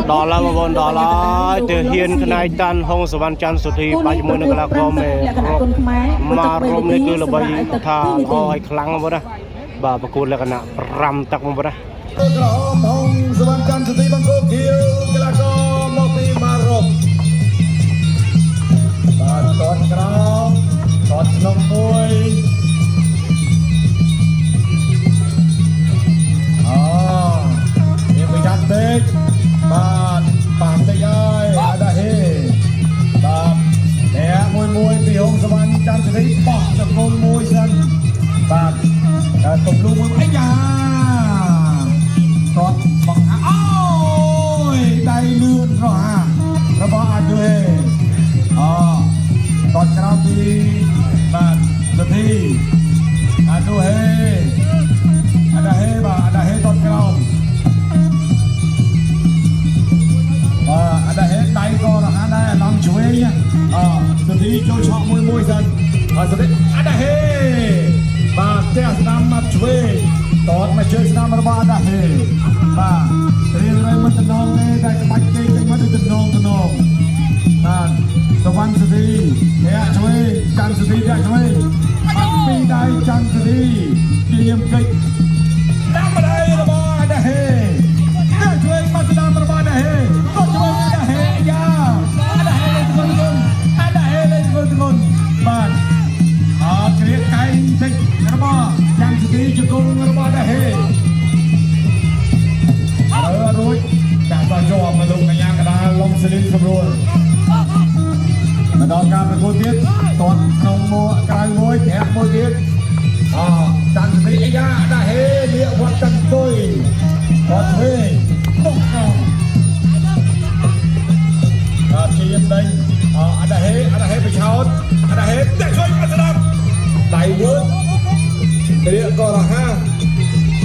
đó là một bọn đó là từ hiền cái này tan hông sờ văn chăn sụt thì bao nhiêu người là có mẹ mà rôm này cứ là bay thà ho hay khăng vậy đó bà bác cô là cái nào ram tắc vậy đó hông sờ văn chăn sụt thì bằng cô kêu cái là có một tí mà rôm và còn nông môi cantik bạn tay ơi ada he bạn nè môi thì hông sờ văn chăn sụt thì bỏ cho con môi dân bạn tụm luôn môi ấy da còn bằng ôi đầy lươn rồi ha nó bỏ ăn đuôi còn cái nào thì bạn sụt thì ăn đuôi ada he còn cái nào ada hết tay co là ada lòng chuối nhá từ tí cho môi dần từ đấy ada hết và theo năm mặt chuối tốt mà chơi năm mà ada hết và riêng đây mình tình nông đây đại cái bạch cây mất được tình nông tàu văn từ tí thế chuối chăn từ tí thế chuối bắt pi đây chăn từ tí kiềm kịch đang ở đây là bao ada hết thế chuối bắt năm mà bao ada hết bạn kaya kain thích nó chẳng chỉ đi cho con nó đã hết rồi cả tòa cho mà dùng cái nhà cái đá long xử lý xong rồi mà đó cả một tiết toàn không mua cái môi thẻ môi tiết chẳng chỉ đi ra đã hết địa hoạt chân tôi có thuê không khi em đây ada hết bị cháo ada hết để chơi ăn sao đại vốn cái địa còn là ha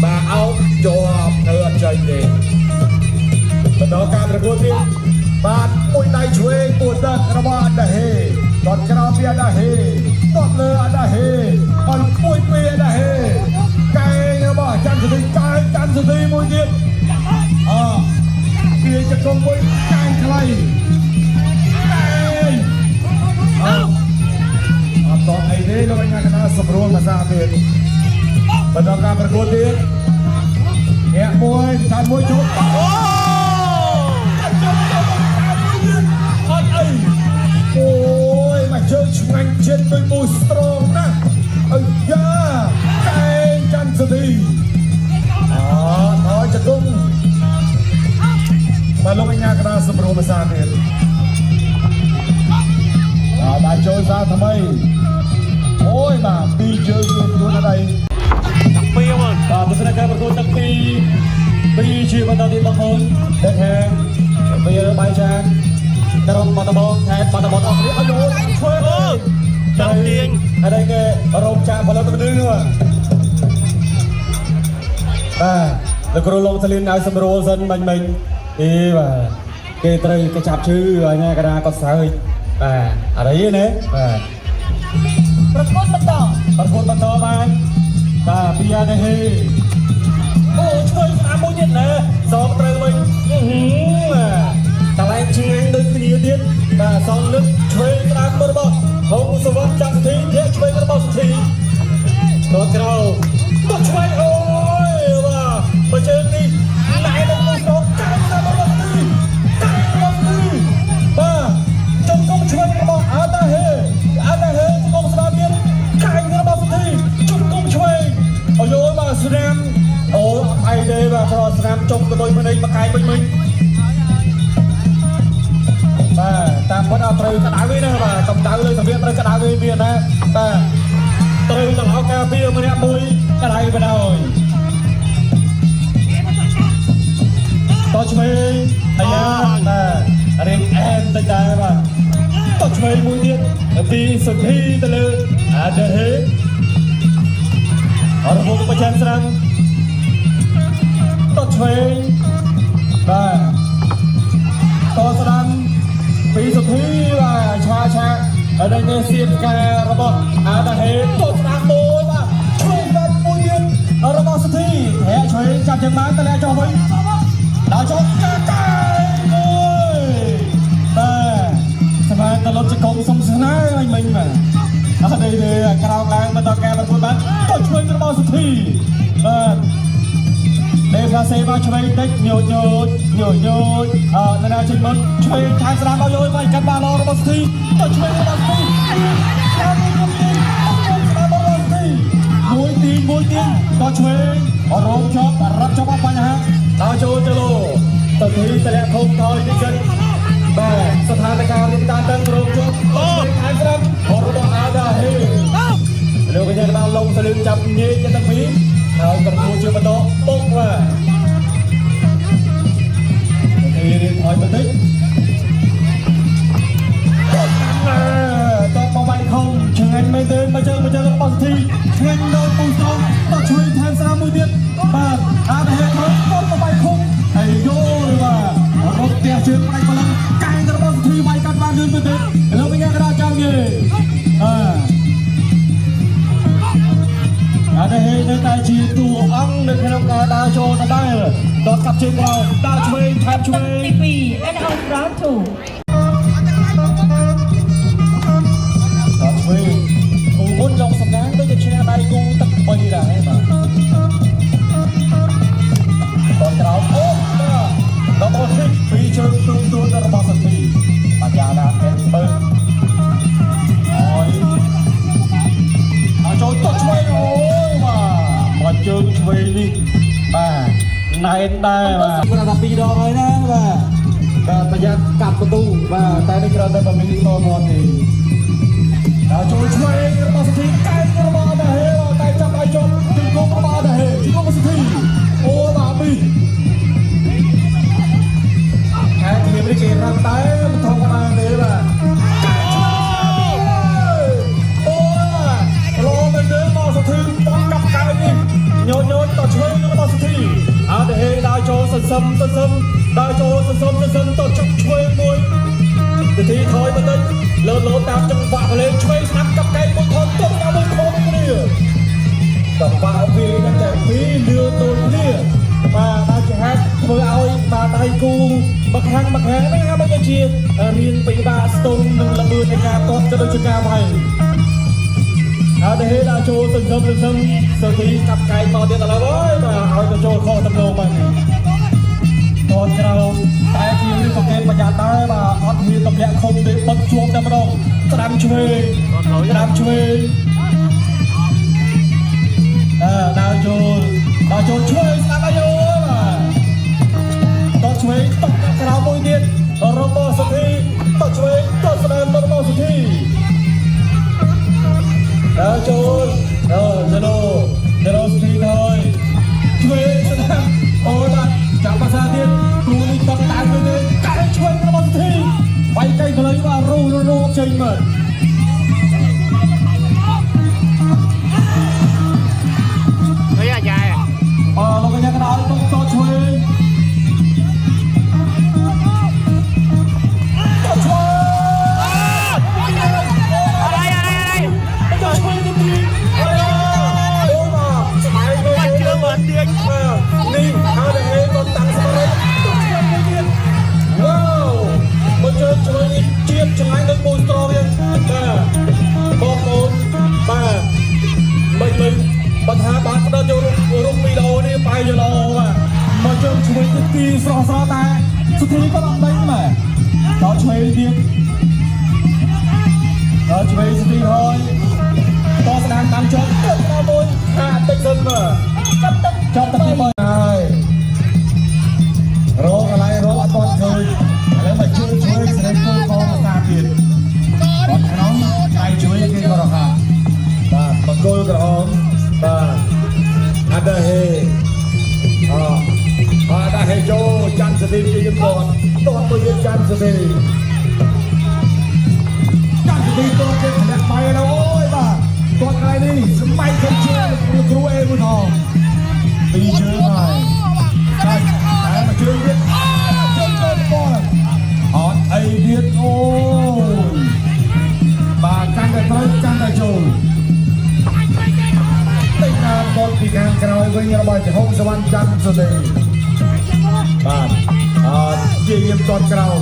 bà áo cho thừa chơi đi và đó cả một tiết bạn môi tay chuối buồn đất nó bao ada hết còn cái nào bia ada hết còn lơ ada hết còn môi bia ada hết cái nó bảo chăn sự cái chăn sự môi tiết kia cho con môi cái nàyตอนไอ้เด้เราไปงานคณะสมรวมมาซาเบียนบรรดาการประกวดดีแกะมวยทานมวยชุดโอ้ยมาเจอช่วงเช็ดด้วยมูสตรองนะยาไก่จันทร์ดีน้อยจะกุ้งมาลงไปงานคณะสมรวมมาซาเบียนđại chơi raทำไมโอ้ยมาปีเจอตัวตัวอะไรตักปีมั้งตัวสนามประตูตักปีชื่อมันตอนนี้บางคนเด็กแข่งปีใบแชงกระรองมาตะบองแทนมาตะบองออกนี้เอาโยนช่วยจังเตียงอะไรเงี้ยกระรองจามพอเราตัวนึงว่ะแล้วกระรองสลินเอาสมรูสันมันดีว่ะเกตรีกระชับชื่ออะไรเงี้ยกระดาษก็ใส่อะไรอย่างนี้ประกวดบรรดาบ้านปียาเนฮีโอ้ช่วยอาบุญเนี่ยนะสองเตยมันแต่แรงชิงเดินตีเดียนสองนึกช่วยอาบุญบ่หงสวรรค์จักรทีเดียช่วยกระบอกทีตัวเราต้องช่วยโอ้ยว่ามาเจอนี่ไหนลงมือสองกันนะมาบอกทีกันบอกทีบ้าจงต้องช่วยกระบอกอาตาเฮจงต้องสลายเบียนไก่กระบอกทีจงต้องช่วยโอ้ยมาสนามโอ้ไอเดย์ว่าพอสนามจงกระโดดมาในมาไก่ไปมึงตามคนเอาตรึกระดาษวิ่งนะว่าต้องดาวเลยสมัยตรึกระดาษวิ่งเบียนนะตรึกต้องเอาแกเบี้ยมาเนี่ยมุ้ยกระไรไปได้ต่อช่วยไอ้ยาเรียกแอนตั้งใจว่าต่อช่วยมุ้ยเนี่ยดีสุดที่ตะลึงเดฮอรบุกประชันสังต่อช่วยต่อสังปีสุดที่ว่าชาอะไรเงี้ยเสียบแกระบบเดฮต่อสังโม่ว่าช่วยกันมุ้ยเนี่ยระบบสุดที่แห่ช่วยจับจังหวะตะแลจอไว้ดาวจอดไก่ đây là xe ba chơi tích nhiều nên là trên món chơi thái sả bao nhiêu vậy cắt ba lo nó thi tôi chơi nó thi mũi tiên có chơi ở rôm chóp rắp chóp apa nha tao chơi lô tập thi tại lẽ không thôi đi chân bàสถานการณ์ที่ตาตั้งโรงชกthái sả ở rôm ada he rồi bây giờ tao lông sẽ lên chậm nhẹ cho tao phí rồi cầm cua chưa bắt đó bốc vào thì điện thoại mình tích tao bay không chẳng anh mấy tên mà chơi nó bằng thi anh đâu cùng xong tao chui tham gia mùi điện và để hệ thống tao bay không thầy vô rồi mà một kẻ chuyện anh còn làm cay nó bằng thi bay cắt vang lên với tên rồi mình nghe cái đó trang gì đây đây tại chỉ tụ ăn được cái lòng đa cho nó đây đón cặp trên vào đa chơi tham chơi TV and our proud to ដល់ធ្វើគូមុនយកសំណាងដូចជាឈ្នះដៃគូទឹក3ដែរបាទតក្រោមអូដល់បោះទីពីជើងទូរបស់សន្តិបញ្ញាណាអេនបើអចូលតឆ្វេងអូបាទជើងឆ្វេងនេះបាទណែនដែរបាទគាត់ថា2ដងហើយណាបាទប្រយ័ត្នកាត់បន្ទូបាទតែនេះគ្រាន់តែមិនមានតមាត់ទេដល់ចូលឆ្វេងរបស់សធីកែរបស់ដែរតែចាប់ឲ្យជាប់ទីគោរបស់ដែរទីគោរបស់សធីអូបាទពីខែទីនេះគេរត់តែមិនធម្មតាទេបាទសធីបោះកាប់កាយនេះញោតតឆ្វេងរបស់សធីតែហេដល់ចូលសន្សំដល់ចូលសន្សំតជប់ឆ្វេងមួយសធីថយបន្តិចលោតាមចង្វាក់លេងឆ្វេងស្ដាប់កាប់កាយមួយថនទុំដល់មួយខំគ្នាដល់បាក់វានឹងតែពីរលឿនដូចគ្នាបាទដល់ជាហេតុធ្វើឲ្យបាទដៃគូមកខាងហ្នឹងហើយដូចជារៀនពីបាក់ស្ទង់និងល្បឿននៃការតបទៅដូចជាការវាយđể đã cho sân sơ thi cặp cái toទៀតឥឡូវហើយបាទឲ្យទៅចូលខុសទំនោរបាទតោះក្រៅតែជានេះក៏គេប្រយ័ត្នដែរបាទអត់មានតម្លាក់ខុំទេបិទជួបតែម្ដងស្ដាំឆ្វេងដើរចូលឆ្វេងស្ដាប់ឲ្យយោបាទតោះឆ្វេងតោះក្រៅមួយទៀតរបស់សធីតោះឆ្វេងតោះស្ដាំរបស់សធីដល់ចូលស្ទីthôiឆ្វេងស្ដាំអូបាទចាប់ភាសាទៀតគូនេះតតែមួយទៀតកាត់ឆ្វេងរបស់សធីវាយកៃកលៃបាទរੂចេញមកអីអាយ៉ាលោកកញ្ញាកណ្ដាលតឆ្វេងនេះហើយតែគាត់តាំងស្មារតីវ៉ាវមកជើងជួយជាតិឆ្ងាយនឹងបូនត្រវិញបាទបងប្អូនបាទមិនបញ្ហាបានផ្ដោតយករូបវីដេអូនេះបាយយឡោបាទមកជើងជួយទៅទីស្រស់តែសុធីក៏អត់ដេញបាទដល់ឆ្វេងទៀតដល់ឆ្វេងសុធីហើយតស្ដាំតាមជាប់ទៅមួយហាតិចសិនបាទចាប់ទឹកមកហើយរកកន្លែងរកអត់ទាន់ឃើញឥឡូវមកជួយស្រីគោកងសាទៀតបាត់ក្នុងដៃជួយគេក៏រកបាទបង្គោលក្រហមបាទអត់ទេអត់ទេចូលច័ន្ទស្ទីជាយន្តតោះមួយច័ន្ទស្ទីតោះគេធ្លាក់បាយแล้วអូយបាទតោះថ្ងៃនេះសម្បៃខ្ញុំជឿគ្រូអេមួយផងពីជើងហើយតែមកជើងទៀតជើងទៅបោះអត់អីទៀតអូយបាទកាន់តែត្រូវកាន់តែចូលតែណាបនពីខាងក្រោយវិញរបស់ចហុងសវណ្ណច័ន្ទសុទេបាទអត់ជាយាមតតក្រោម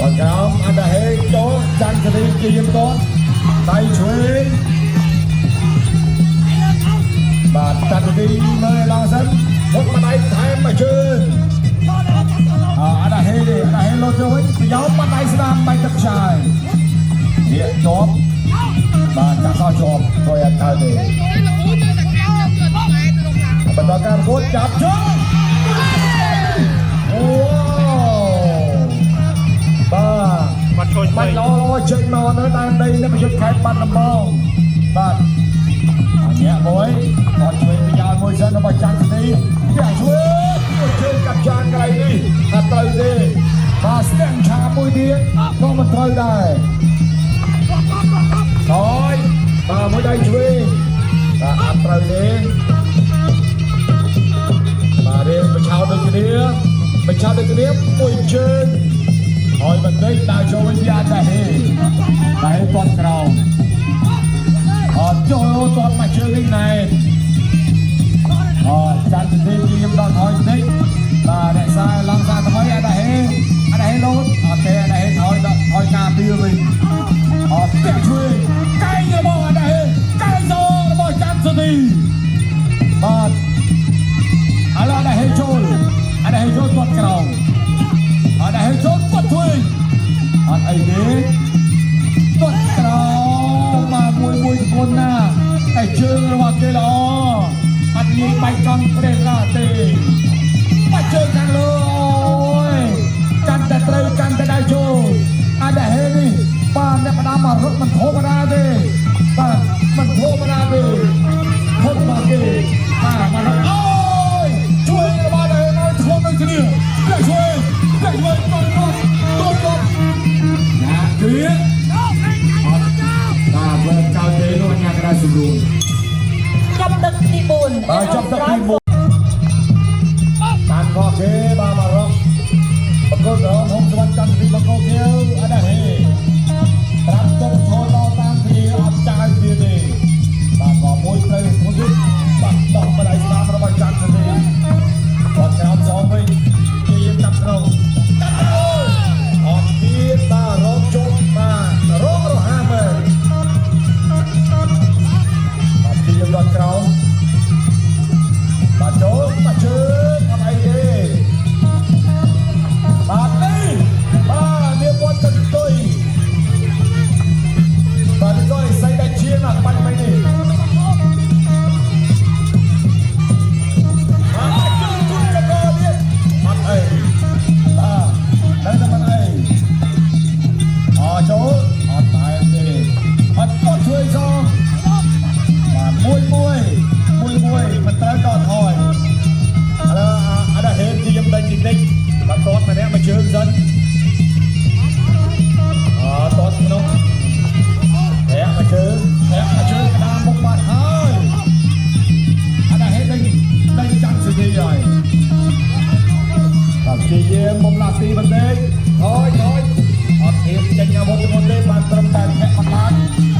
អត់តែហេចូលច័ន្ទសុទេជាយាមតតដៃឆ្វេង បាទចាត់ទីមើលឡើងសិនមុខម្ដាយថែមមកជើងអត់ហេលោតទៅវិញប្រយោជន៍បាត់ដៃស្ដាំបែកទឹកខ្ចាយនេះជាប់បាទចាក់សោះជាប់ធ្វើឲ្យកើតទេបន្តការប្រកួតចាប់ជើងអូបាទ បាត់ជួយ បាច់ល្អចេញមកនៅតាមដីនេះប្រយុទ្ធខេត្តបាត់ដំបងបាទអញ្ញាមួយគាត់ជួយប្រយោជន៍មួយសិនរបស់ចាន់ស្នីវាជួយជើងកាប់ចានកន្លែងនេះអត់ត្រូវទេបាទស្ទាំងឆាមួយទៀតក៏មិនត្រូវដែរហើយបាទមួយដៃជួយបាទអត់ត្រូវទេបាទរៀនបញ្ឆោតដូចគ្នាមួយជើងហើយបន្តិចដើរចូលវិញវាតែហេគាត់ក្រោមអត់ចូលគាត់មកជើងនេះណែចាន់ទីខ្ញុំដល់ថយតិចបាទរក្សាឡើងសារថ្មីអត់ហេលោតអត់ទេអត់ហេថយការពីវិញអត់ទេជួយកែងរបស់អត់ហេកែងចូលរបស់ចាន់ទីបាទឥឡូវអត់ហេចូលគាត់ក្រោមអត់ហេចូលគាត់ធ្វើអត់អីទេគាត់ក្រោមមកមួយគុណណាតែជើងរបស់គេល្អអត់ងាយបាច់ចង់ព្រេះឡាទេបាច់ជើងខាងលើអូយកាន់តែត្រូវកាន់តែដៃចូលអត់ហេនេះបាទអ្នកផ្ដាំមករត់មិនធម្មតាទេបាទមិនធម្មតាទេធំមកគេបាទមកអូយជួយរបស់ដែរឲ្យធំដូចគ្នាជួយគាត់ណាគឺអត់បាទបើកៅទេនោះញ៉ាំក្រៅស្រួលចាប់ទឹកទី4បាទចាប់ទឹកទី4តាមក៏គេបាទមករកបកគោរហងស្វាន់ច័ន្ទទីបកគោគេអត់ដែរប្រាប់ទុកឈរដល់តាមគ្នាអត់ចាយទៀតទេបាទក៏មួយត្រូវមួយទៀតបាត់បង់បដៃស្ដាំរបស់ច័ន្ទទេគាត់ក្រោមចូលវិញគេយើងចាប់ក្រុងអត់ទៀតបាទរកជុំបាទរករហាមើលបាទទីយើងដល់ក្រោមបាទចូលបាទជើងអត់អីទេបាទនេះបាទវាវត្តកន្ទុយបាទក៏ស្អីតែជាណាបាច់មិននេះបាទជើងគុំកកទៀតអត់អីបាទតែមិនអីចូលអត់តែទេអត់គាត់ជួយសងបាទមួយមិនត្រូវដល់ថយឥឡូវអត់ហេតុជាខ្ញុំដេញតិចបាទគាត់ម្នាក់មកជើងសិនគាត់ក្នុងតែមកជើងក្តាមមុខបាត់ហើយអត់ហេតុដេញចាំស៊ីទីហើយបាទជាយាមមុំឡាទីបន្តិចហើយអត់ធៀបចេញអាវុធទៅមុនទេបានត្រឹមតែភ័ក្របន្លាច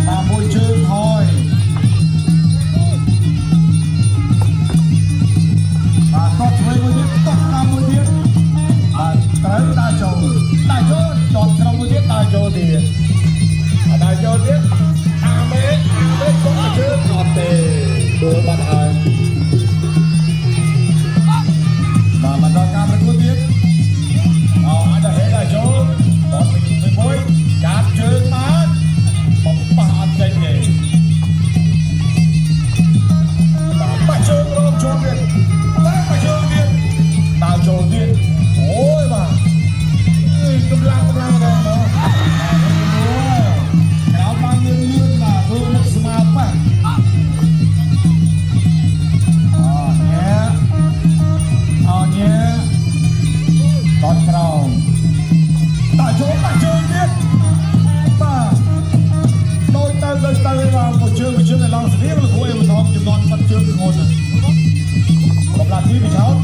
តាមមួយជើងហើយបាទគាត់ធ្វើមួយទៀតគាត់តាមមួយទៀតបាទត្រូវដើរចូលចត់ក្រុមមួយទៀតដើរចូលទៀតអាមេគាត់ជើងអត់ទេដួលបាត់ហើយបាទមកដល់ការប្រកួតទៀតអាចហេតុដល់ចូលដល់មួយកាប់ជើងមកបំផាសអត់ចេញទេបាទជើងរងចូលទៀតបាទជើងទៀតដើរចូលទៀតអូយបាទកម្លាំងដែរមកក្រោមបានលឿនបាទធ្វើមុខស្មាប៉ះញ៉ាតក្រោមតាចូលទៀតបាទដូចទៅបាទមួយជើងឲ្យឡងស្រៀងលោកគ្រូឲ្យបន្ថំចំនួនបាត់ជើងធ្ងន់បំឡាទីវិឆោត